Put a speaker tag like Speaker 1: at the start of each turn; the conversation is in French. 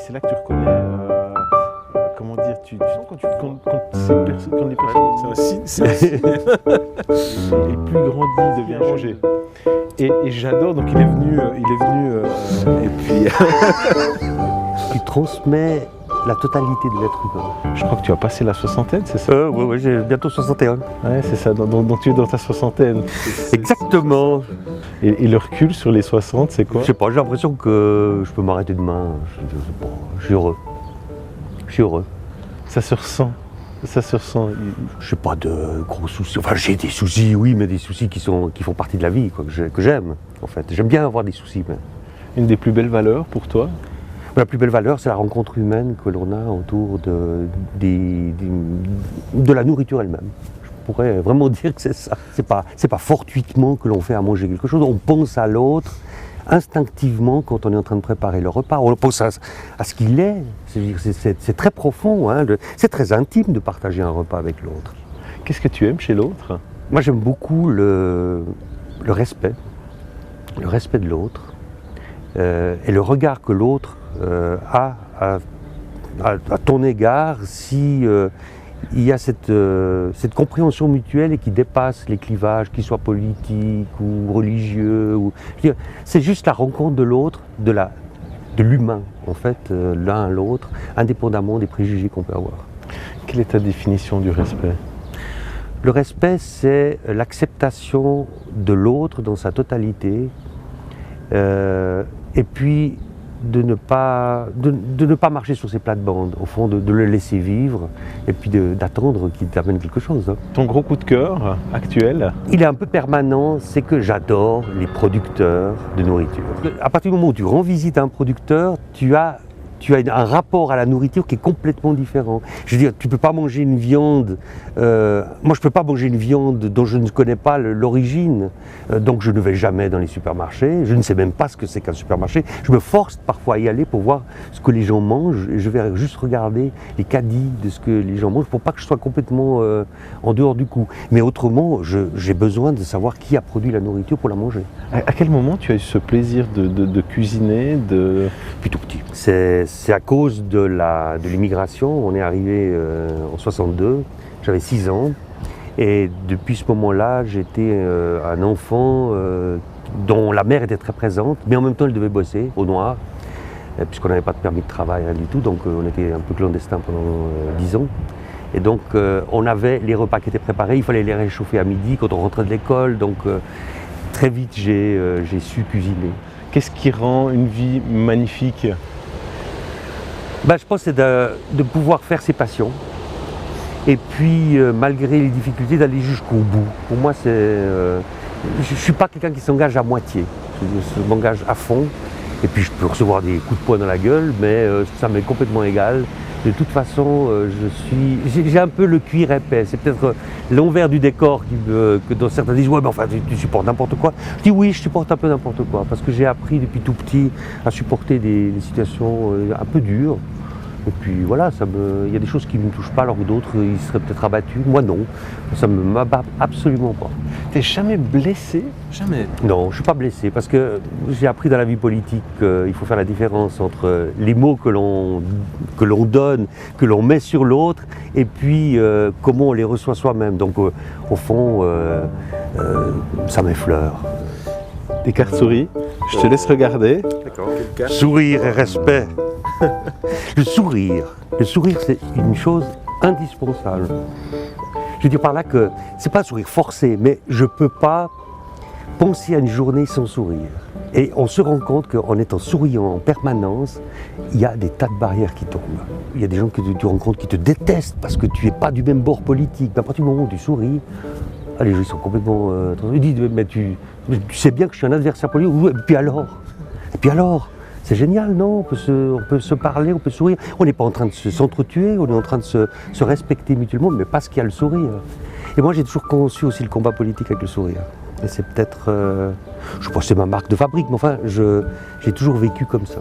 Speaker 1: c'est là que tu reconnais, comment dire, tu sens quand les personnes, c'est un signe. Et plus grandit, devient Roger. Et j'adore, donc il est venu et puis
Speaker 2: Tu transmets la totalité de l'être humain.
Speaker 1: je crois que tu as passé la soixantaine, c'est ça?
Speaker 2: Oui, j'ai bientôt 61.
Speaker 1: Ouais, c'est ça, donc tu es dans ta soixantaine.
Speaker 2: Exactement.
Speaker 1: Et le recul sur les 60, c'est quoi?
Speaker 2: Je sais pas, j'ai l'impression que je peux m'arrêter demain. Je suis heureux. Je suis heureux.
Speaker 1: Ça se ressent. Ça se ressent.
Speaker 2: Je n'ai pas de gros soucis. Enfin, j'ai des soucis, oui, mais des soucis qui font partie de la vie, quoi, que j'aime, en fait. J'aime bien avoir des soucis. Mais
Speaker 1: Une des plus belles valeurs pour toi?
Speaker 2: la plus belle valeur, c'est la rencontre humaine que l'on a autour de la nourriture elle-même. Je pourrais vraiment dire que c'est ça. C'est pas fortuitement que l'on fait à manger quelque chose. On pense à l'autre instinctivement quand on est en train de préparer le repas. On pense à ce qu'il est. C'est très profond. Hein. C'est très intime de partager un repas avec l'autre.
Speaker 1: Qu'est-ce que tu aimes chez l'autre?
Speaker 2: Moi, j'aime beaucoup le respect de l'autre et le regard que l'autre a à ton égard si il y a cette compréhension mutuelle et qui dépasse les clivages, qu'ils soient politiques ou religieux. C'est juste la rencontre de l'autre, de l'humain, en fait, l'un à l'autre, indépendamment des préjugés qu'on peut avoir.
Speaker 1: Quelle est ta définition du respect?
Speaker 2: Le respect, c'est l'acceptation de l'autre dans sa totalité, et puis de ne pas marcher sur ses plates-bandes, au fond, de le laisser vivre, et puis d'attendre qu'il t'amène quelque chose. Hein.
Speaker 1: Ton gros coup de cœur actuel?
Speaker 2: Il est un peu permanent, c'est que j'adore les producteurs de nourriture. À partir du moment où tu rends visite à un producteur, tu as un rapport à la nourriture qui est complètement différent. Je veux dire, tu ne peux pas manger une viande, moi je ne peux pas manger une viande dont je ne connais pas l'origine, donc je ne vais jamais dans les supermarchés, je ne sais même pas ce que c'est qu'un supermarché. Je me force parfois à y aller pour voir ce que les gens mangent, et je vais juste regarder les caddies de ce que les gens mangent pour pas que je sois complètement en dehors du coup. Mais autrement, j'ai besoin de savoir qui a produit la nourriture pour la manger.
Speaker 1: À quel moment tu as eu ce plaisir de cuisiner
Speaker 2: Depuis tout petit. C'est à cause de l'immigration. On est arrivé en 62, j'avais 6 ans. Et depuis ce moment-là, j'étais un enfant dont la mère était très présente, mais en même temps elle devait bosser au noir, puisqu'on n'avait pas de permis de travail, rien du tout. Donc on était un peu clandestin pendant 10 ans. Et donc on avait les repas qui étaient préparés, il fallait les réchauffer à midi quand on rentrait de l'école. Donc très vite j'ai su cuisiner.
Speaker 1: Qu'est-ce qui rend une vie magnifique?
Speaker 2: Je pense que c'est de pouvoir faire ses passions et puis malgré les difficultés d'aller jusqu'au bout. Pour moi, je ne suis pas quelqu'un qui s'engage à moitié, je m'engage à fond et puis je peux recevoir des coups de poing dans la gueule, mais ça m'est complètement égal. De toute façon, j'ai un peu le cuir épais, c'est peut-être l'envers du décor que dans certains disent « ouais, mais enfin tu supportes n'importe quoi ». Je dis oui, je supporte un peu n'importe quoi, parce que j'ai appris depuis tout petit à supporter des situations un peu dures. Et puis voilà, il y a des choses qui ne me touchent pas alors que d'autres, ils seraient peut-être abattus. Moi non, ça ne m'abat absolument pas.
Speaker 1: T'es jamais blessé?
Speaker 3: Jamais.
Speaker 2: Non, je ne suis pas blessé parce que j'ai appris dans la vie politique qu'il faut faire la différence entre les mots que l'on donne, que l'on met sur l'autre et puis comment on les reçoit soi-même. Donc au fond, ça m'effleure.
Speaker 1: Des cartes souris? Je te laisse regarder.
Speaker 3: D'accord, quelle carte?
Speaker 2: Sourire et respect. Le sourire, c'est une chose indispensable. Je veux dire par là que c'est pas un sourire forcé, mais je peux pas penser à une journée sans sourire. Et on se rend compte qu'en étant souriant en permanence, il y a des tas de barrières qui tombent. Il y a des gens que tu rencontres qui te détestent parce que tu n'es pas du même bord politique. Mais à partir du moment où tu souris, les gens sont complètement... ils disent, mais tu sais bien que je suis un adversaire politique. Et puis alors c'est génial, non? On peut se parler, on peut sourire. On n'est pas en train de s'entretuer, on est en train de se respecter mutuellement, mais parce qu'il y a le sourire. Et moi, j'ai toujours conçu aussi le combat politique avec le sourire. Et c'est peut-être, je sais pas, c'est ma marque de fabrique, mais enfin, j'ai toujours vécu comme ça.